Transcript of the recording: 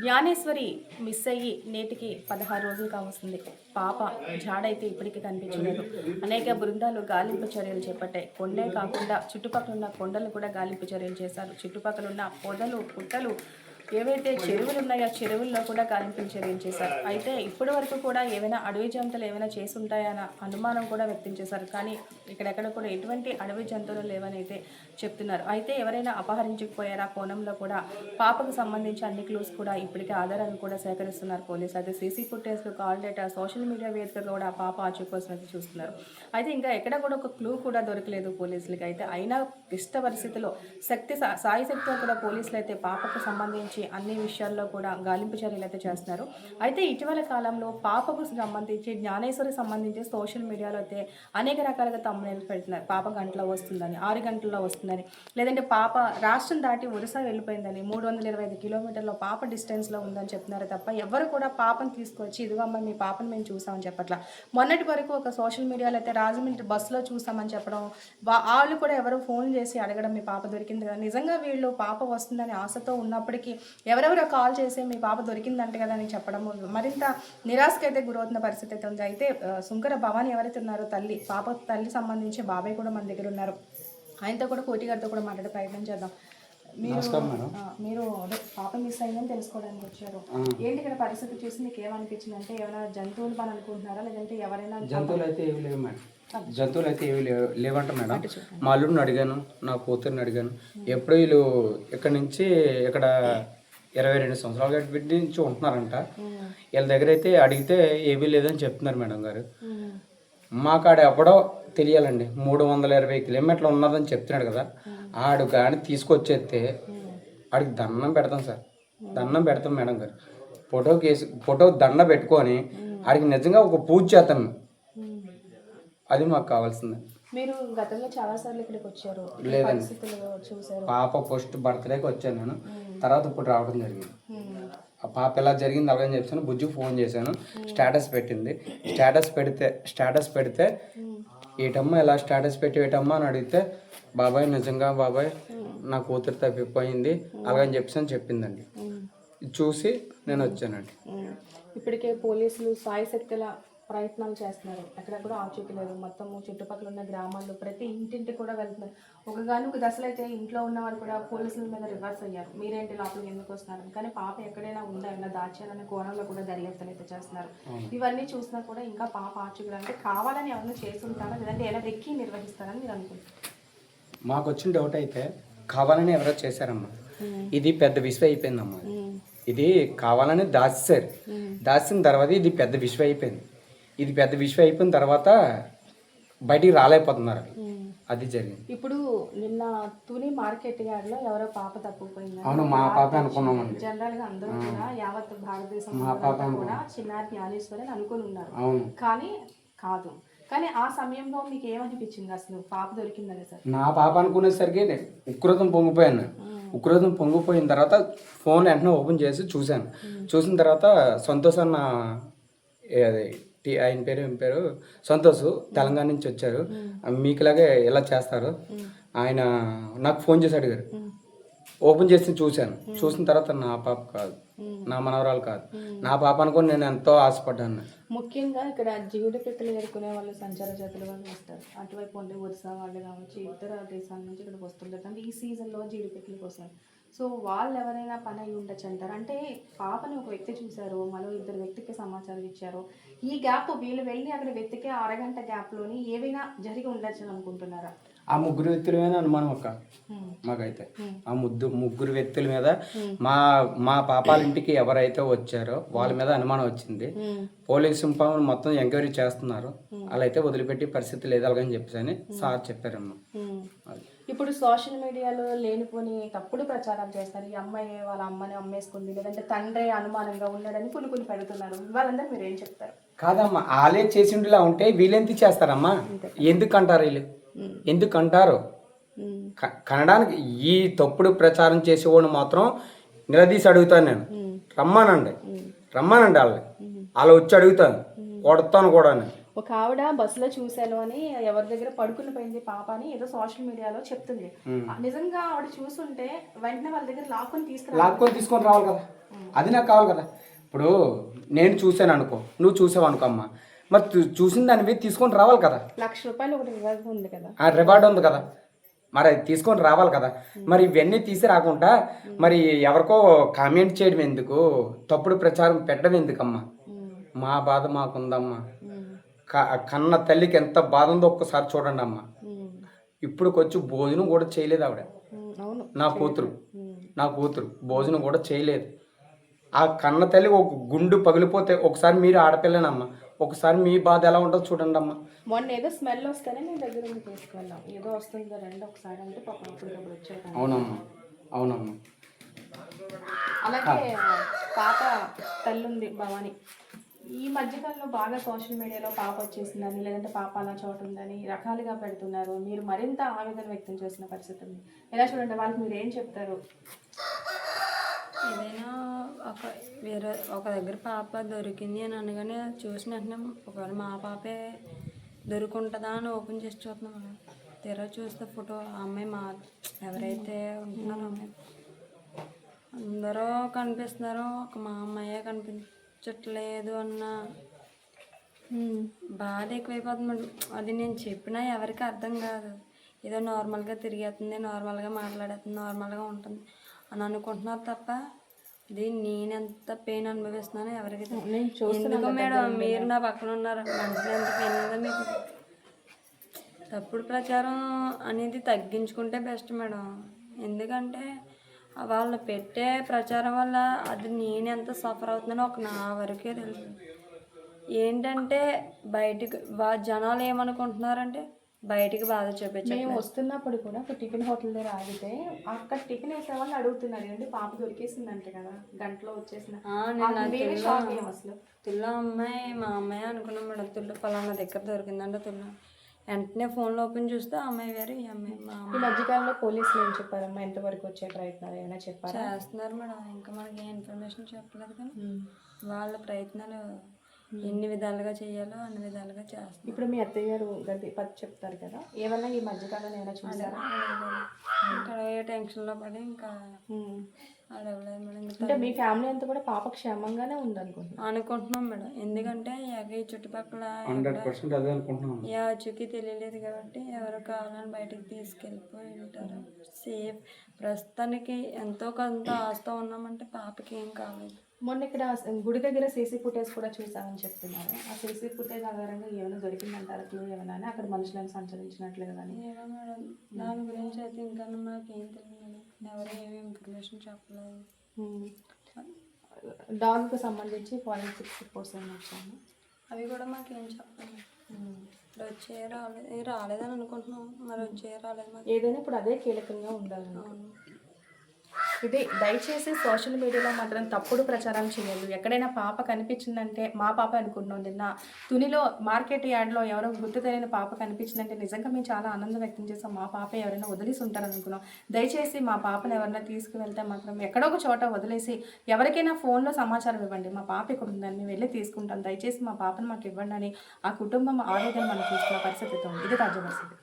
Gnaneshwari miss అయ్యి నేటికి 16 రోజులు కావస్తుంది. పాప జాడైతే ఇప్పటికీ కనిపించలేదు. అనేక బృందాలు గాలింపు చర్యలు చేపట్టాయి. కొండే కాకుండా చుట్టుపక్కల ఉన్న కొండలు కూడా గాలింపు చర్యలు చేశారు. చుట్టుపక్కల ఉన్న పొదలు, పుట్టలు, ఏవైతే చెరువులు ఉన్నాయో చెరువుల్లో కూడా గాలింపు చర్యలు చేశారు. అయితే ఇప్పటి వరకు కూడా ఏమైనా అడవి జంతువులు ఏమైనా చేసి ఉంటాయన్న అనుమానం కూడా వ్యక్తం చేశారు. కానీ ఇక్కడెక్కడ కూడా ఎటువంటి అడవి జంతువులు లేవని అయితే చెప్తున్నారు. అయితే ఎవరైనా అపహరించకపోయారా కోణంలో కూడా పాపకు సంబంధించి అన్ని క్లూస్ కూడా ఇప్పటికే ఆధారాలు కూడా సేకరిస్తున్నారు పోలీసు. అయితే సీసీ ఫుటేజ్లు, కాల్ డేటా, సోషల్ మీడియా వేదికగా కూడా పాప ఆచూ కోసం అయితే చూస్తున్నారు. అయితే ఇంకా ఎక్కడ కూడా ఒక క్లూ కూడా దొరకలేదు పోలీసులకి. అయితే అయినా క్లిష్ట పరిస్థితుల్లో సాయి శక్తితో కూడా పోలీసులు అయితే పాపకు సంబంధించి అన్ని విషయాల్లో కూడా గాలింపు చర్యలు అయితే చేస్తున్నారు. అయితే ఇటీవల కాలంలో పాపకు సంబంధించి జ్ఞానేశ్వరికి సంబంధించి సోషల్ మీడియాలో అయితే అనేక రకాలుగా తమ్ముళ్ళు పెడుతున్నారు. పాప గంటలో వస్తుందని, 6 గంటల్లో వస్తుందని, లేదంటే పాప రాష్ట్రం దాటి ఒరిస్సా వెళ్ళిపోయిందని, 325 కిలోమీటర్ల పాప డిస్టెన్స్లో ఉందని చెప్తున్నారు తప్ప ఎవరు కూడా పాపను తీసుకొచ్చి ఇదిగో అమ్మ మీ పాపను మేము చూసామని చెప్పట్లా. మొన్నటి వరకు ఒక సోషల్ మీడియాలో అయితే రాజమండ్రి బస్సులో చూసామని చెప్పడం, వాళ్ళు కూడా ఎవరో ఫోన్ చేసి అడగడం మీ పాప దొరికింది కదా. నిజంగా వీళ్ళు పాప వస్తుందని ఆశతో ఉన్నప్పటికీ ఎవరెవరో కాల్ చేసి మీ పాప దొరికిందంటే కదా అని చెప్పడం మరింత నిరాశకు అయితే గురవుతున్న పరిస్థితి అయితే ఉంది. అయితే సుంకర భవాని ఎవరైతే ఉన్నారో పాప తల్లి సంబంధించి బాబాయ్ కూడా మన దగ్గర ఉన్నారు. ఆయనతో కూడా కోటి గారితో కూడా మాట్లాడే ప్రయత్నం చేద్దాం. మీరు అదే పాప మిస్ అయిందని తెలుసుకోవడానికి వచ్చారు. ఏంటి ఇక్కడ పరిస్థితి చూసి మీకు ఏమనిపించింది? అంటే ఏమైనా జంతువులు పని అనుకుంటున్నారా, లేదంటే ఎవరైనా? జంతువులు అయితే ఏమి లేవు మేడం, జంతువులు అయితే ఏమి లేవంట మేడం. మా అల్లుడిని అడిగాను, నా కూతురిని అడిగాను. ఎప్పుడు వీళ్ళు ఇక్కడ నుంచి ఇక్కడ 22 సంవత్సరాల గట్టి నుంచి ఉంటున్నారంట. వీళ్ళ దగ్గర అయితే అడిగితే ఏమీ లేదని చెప్తున్నారు మేడం గారు. మాకాడ ఎప్పుడో తెలియాలండి, 320 కిలోమీటర్లు ఉన్నదని చెప్తున్నాడు కదా. ఆడు కానీ తీసుకొచ్చేస్తే ఆడికి దండం పెడతాం సార్, దండం పెడతాం మేడం గారు. ఫోటో దండ పెట్టుకొని ఆడికి నిజంగా ఒక పూజ చేస్తాను. అది మాకు కావాల్సింది. మీరు గతంలో చాలా సార్లు ఇక్కడికి వచ్చారు, లేదండి. చూసారు. పాప ఫస్ట్ బర్త్డేకి వచ్చాను నేను, తర్వాత ఇప్పుడు రావడం జరిగింది. ఆ పాప ఎలా జరిగింది అలాగని చెప్పాను. బుజ్జి ఫోన్ చేశాను, స్టేటస్ పెట్టింది. స్టేటస్ పెడితే ఏటమ్మా ఎలా స్టేటస్ పెట్టి ఏటమ్మా అని అడిగితే, బాబాయ్ నిజంగా బాబాయ్ నా కూతురు తప్పిపోయింది అలాగని చెప్పేసి చెప్పిందండి. చూసి నేను వచ్చానండి. ఇప్పటికే పోలీసులు సాయి శక్తుల ప్రయత్నాలు చేస్తున్నారు. ఎక్కడ కూడా ఆచూకీ లేదు. మొత్తం చుట్టుపక్కల ఉన్న గ్రామాల్లో ప్రతి ఇంటింటి కూడా వెళ్తున్నారు. ఒక దశలో అయితే ఇంట్లో ఉన్నవారు కూడా పోలీసుల మీద రివర్స్ అయ్యారు. మీరేంటి లోపలికి ఎందుకు వస్తున్నారు, కానీ పాప ఎక్కడైనా ఉందా, ఏమైనా దాచారనే కోణంలో కూడా దర్యాప్తులు అయితే చేస్తున్నారు. ఇవన్నీ చూసినా కూడా ఇంకా పాప ఆచూకీ అంటే కావాలని ఎవరైనా చేసి ఉంటారా, లేదంటే ఎలా వెక్కి నిర్వహిస్తారని మీరు అనుకుంటారు? మాకు వచ్చిన డౌట్ అయితే కావాలని ఎవరో చేశారమ్మా. ఇది పెద్ద విషయం అయిపోయిందమ్మా. ఇది కావాలని దాచిన తర్వాత ఇది పెద్ద విషయం అయిపోయింది. ఇది పెద్ద విషయం అయిపోయిన తర్వాత బయటికి రాలేకపోతున్నారు. అది జరిగింది. ఇప్పుడు నిన్న తుని మార్కెట్ యార్డ్ లో ఎవరో పాప తప్పిపోయింది. అవును, మా పాప అనుకున్నామండి. జనరల్ గా అందరూ కూడా యావత్ భారతదేశం కూడా చిన్నారి జ్ఞానేశ్వరి అని అనుకుని ఉన్నారు. కానీ కాదు. కానీ ఆ సమయంలో మీకు ఏమనిపించింది అసలు పాప దొరికిందని? సార్ నా పాప అనుకునేసరికి ఉక్రోధం పొంగిపోయాను. ఉక్రోధం పొంగిపోయిన తర్వాత ఫోన్ వెంటనే ఓపెన్ చేసి చూశాను. చూసిన తర్వాత సంతోష్ అన్న, ఆయన పేరు సంతోష్, తెలంగాణ నుంచి వచ్చారు. మీకులాగే ఎలా చేస్తారు ఆయన నాకు ఫోన్ చేసి అడిగారు. ఓపెన్ చేసి చూశాను. చూసిన తర్వాత నా పాప కాదు, నా మనవరాలు కాదు, నా పాప అనుకుని నేను ఎంతో ఆశపడ్డాను. ముఖ్యంగా ఇక్కడ జీవిత పిక్కలు ఎదుర్కొనే వాళ్ళు సంచార జాతులు వాళ్ళు వస్తారు. అటువైపు ఉండే ఒరిస్సా వాళ్ళు కావచ్చు, ఇతర దేశాల నుంచి ఇక్కడికి వస్తుంటారు. అంటే ఈ సీజన్లో జీడి పిక్కల కోసం. సో వాళ్ళు ఎవరైనా పని అయి ఉండొచ్చు అంటారు. అంటే పాపని ఒక వ్యక్తి చూశారు, మరో 2 వ్యక్తికి సమాచారం ఇచ్చారు. ఈ గ్యాప్ వీళ్ళు వెళ్ళి అక్కడ వ్యక్తికి 1 గంట గ్యాప్లోని ఏవైనా జరిగి ఉండొచ్చు అని అనుకుంటున్నారా? ఆ 3 వ్యక్తుల మీద అనుమానం అక్క మాకైతే. ఆ ముగ్గురు వ్యక్తుల మీద మా పాపాల ఇంటికి ఎవరైతే వచ్చారో వాళ్ళ మీద అనుమానం వచ్చింది. పోలీసు మొత్తం ఎంక్వైరీ చేస్తున్నారు. అలా అయితే వదిలిపెట్టి పరిస్థితి లేదు అలాగని చెప్పేసి సార్ చెప్పారమ్మా. ఇప్పుడు సోషల్ మీడియాలో లేనిపోని తప్పుడు ప్రచారాలు చేస్తారు. ఈ అమ్మాయి వాళ్ళ అమ్మని అమ్మేసుకుంది, లేదంటే తండ్రి అనుమానంగా ఉన్నాడని కొన్ని పెడుతున్నారు. వాళ్ళందరూ మీరు ఏం చెప్తారు? కాదమ్మా, వాళ్ళే చేసి ఉండేలా ఉంటే వీళ్ళెందుకు చేస్తారమ్మా? ఎందుకంటారు వీళ్ళు? ఎందుకంటారు? కనడానికి ఈ తప్పుడు ప్రచారం చేసేవాడు మాత్రం నిలదీసి అడుగుతాను నేను. రమ్మానండి వాళ్ళని వచ్చి అడుగుతాను, కొడతాను కూడా. ఒక ఆవిడ బస్సులో చూశాను అని ఎవరి దగ్గర పడుకుని పోయింది పాప అని ఏదో సోషల్ మీడియాలో చెప్తుంది. నిజంగా ఆవిడ చూసుంటే వెంటనే వాళ్ళ దగ్గర లాక్కొని తీసుకొని రావాలి కదా, అది నాకు కావాలి కదా. ఇప్పుడు నేను చూశాను అనుకో, నువ్వు చూసావు అనుకో అమ్మ, మరి చూసిన దానివి తీసుకొని రావాలి కదా. ₹1,00,000 ఒకటి రివార్డ్ ఉంది కదా, ఆ రివార్డ్ ఉంది కదా, మరి అది తీసుకొని రావాలి కదా. మరి ఇవన్నీ తీసి రాకుండా మరి ఎవరికో కామెంట్ చేయడం ఎందుకు, తప్పుడు ప్రచారం పెట్టడం ఎందుకమ్మా? మా బాధ మాకుందమ్మా. కన్న తల్లికి ఎంత బాధ ఉందో ఒక్కసారి చూడండి అమ్మా. ఇప్పుడుకొచ్చి భోజనం కూడా చేయలేదు ఆవిడ. నా కూతురు భోజనం కూడా చేయలేదు. ఆ కన్న తల్లి ఒక గుండు పగిలిపోతే ఒకసారి మీరు ఆడపిల్లనమ్మా, ఒకసారి మీ బాధ ఎలా ఉంటుందో చూడండి అమ్మా. మొన్న ఏదో స్మెల్ వస్తేనే నేను దగ్గర ఉండి తీసుకెళ్ళాం, ఏదో వస్తుందో రండి ఒకసారి అంటే పాపం అప్పుడు వచ్చాను. అవునమ్మా. అలాగే పాప తల్లుంది భవాని. ఈ మధ్యకాలంలో బాగా సోషల్ మీడియాలో పాప వచ్చేసిందని, లేదంటే పాప అలా చోట ఉందని రకాలుగా పెడుతున్నారు. మీరు మరింత ఆవేదన వ్యక్తం చేసిన పరిస్థితి ఉంది. ఎలా చూడండి, వాళ్ళకి మీరు ఏం చెప్తారు? ఏదైనా ఒక దగ్గర పాప దొరికింది అని అనగానే చూసిన వెంటనే ఒకవేళ మా పాపే దొరుకుంటుందా అని ఓపెన్ చేసి చూస్తున్నాం కదా. తెర చూస్తే ఫోటో అమ్మాయి ఎవరైతే ఉంటున్నారో అమ్మాయి అందరూ కనిపిస్తున్నారో, ఒక మా అమ్మాయే కనిపించట్లేదు అన్న బాధ ఎక్కువైపోతుంది. అది నేను చెప్పినా ఎవరికి అర్థం కాదు. ఏదో నార్మల్గా తిరిగేస్తుంది, నార్మల్గా మాట్లాడుతుంది, నార్మల్గా ఉంటుంది అని అనుకుంటున్నారు తప్ప నేను ఎంత పెయిన్ అనుభవిస్తున్నానో ఎవరికి ఎందుకు మేడం మీరు నా పక్కన ఉన్నారు, మనసులో ఎంత పెయిన్ ఉందో మీకు. తప్పుడు ప్రచారం అనేది తగ్గించుకుంటే బెస్ట్ మేడం. ఎందుకంటే వాళ్ళు పెట్టే ప్రచారం వల్ల అది నేను ఎంత సఫర్ అవుతున్నానో నా వరకే తెలుసు. ఏంటంటే బయటికి జనాలు ఏమనుకుంటున్నారంటే బయటికి బాధ చూపించారు. మేము వస్తున్నప్పుడు కూడా ఒక టిఫిన్ హోటల్ దగ్గర ఆగితే అక్కడ టిఫిన్ వేసే వాళ్ళు అడుగుతున్నారు, ఏంటి పాప దొరికేసిందంట కదా, గంటలో వచ్చేసిన. అసలు తుల్లో అమ్మాయి మా అమ్మాయి అనుకున్నాం మేడం. తుల్లో పలానా దగ్గర దొరికిందంట తుల్లో. వెంటనే ఫోన్లో ఓపెన్ చూస్తే ఆ అమ్మాయి వేరే ఈ అమ్మాయి మా ఈ మధ్యకాలంలో పోలీసులు ఏం చెప్పారమ్మా, ఎంతవరకు వచ్చే ప్రయత్నాలు ఏమైనా చెప్పారు? చేస్తున్నారు మేడం, ఇంకా మనకి ఏ ఇన్ఫర్మేషన్ చెప్పలేదు కానీ వాళ్ళ ప్రయత్నాలు ఎన్ని విధాలుగా చేయాలో అన్ని విధాలుగా చేస్తారు. ఇప్పుడు మీ అత్తయ్య గారు పది చెప్తారు కదా, ఏమన్నా ఈ మధ్యకాలంలో ఏమైనా చూసారా? ఇక్కడ ఏ టెన్షన్లో పడి ఇంకా అడగలేదు మేడం. అంటే మీ ఫ్యామిలీ అంతా కూడా పాప క్షేమంగానే అనుకుంటున్నాం మేడం. ఎందుకంటే ఈ చుట్టుపక్కల యాచుకి తెలియలేదు కాబట్టి ఎవరు కావాలని బయటకు తీసుకెళ్ళిపోయి ఉంటారు. సేఫ్ ప్రస్తుతానికి ఎంతో కొంత ఆస్తా ఉన్నామంటే పాపకి ఏం కాలేదు. మొన్న ఇక్కడ గుడి దగ్గర సీసీ ఫుటేజ్ కూడా చూసామని చెప్తున్నారు. ఆ సీసీ ఫుటేజ్ ఆధారంగా ఏమైనా దొరికిందంటారు, క్లూ ఏమైనా అని అక్కడ మనుషులను సంచరించినట్లేదు కానీ? ఏమో మేడం, దాని గురించి అయితే ఇంకా నాకేం తెలియదు. ఎవరు ఏమి ఇన్ఫర్మేషన్ చెప్పలేదు. డాగ్కి సంబంధించి ఫారెన్సిక్ రిపోర్ట్స్ ఏమైనా వచ్చాము, అవి కూడా మాకేం చెప్పలేదు. వచ్చే రాలేదని అనుకుంటున్నాం, మరి వచ్చే రాలేదు మాకు. ఏదైనా ఇప్పుడు అదే కీలకంగా ఉండాలి. ఇది దయచేసి సోషల్ మీడియాలో మాత్రం తప్పుడు ప్రచారం చేయలేదు. ఎక్కడైనా పాప కనిపించిందంటే మా పాప అనుకుంటున్నాం. నిన్న తునిలో మార్కెట్ యార్డ్లో ఎవరో గుర్తు తెలియని పాప కనిపించిందంటే నిజంగా మేము చాలా ఆనందం వ్యక్తం చేస్తాం. మా పాప ఎవరైనా వదిలేసి ఉంటారనుకున్నాం. దయచేసి మా పాపను ఎవరైనా తీసుకువెళ్తే మాత్రం ఎక్కడో ఒక చోట వదిలేసి ఎవరికైనా ఫోన్లో సమాచారం ఇవ్వండి, మా పాప ఇక్కడ ఉందని మేము వెళ్ళి తీసుకుంటాం, దయచేసి మా పాపను మాకు ఇవ్వండి అని ఆ కుటుంబం ఆవేదన మనం చూస్తున్న పరిస్థితితో ఇది తాజా పరిస్థితి.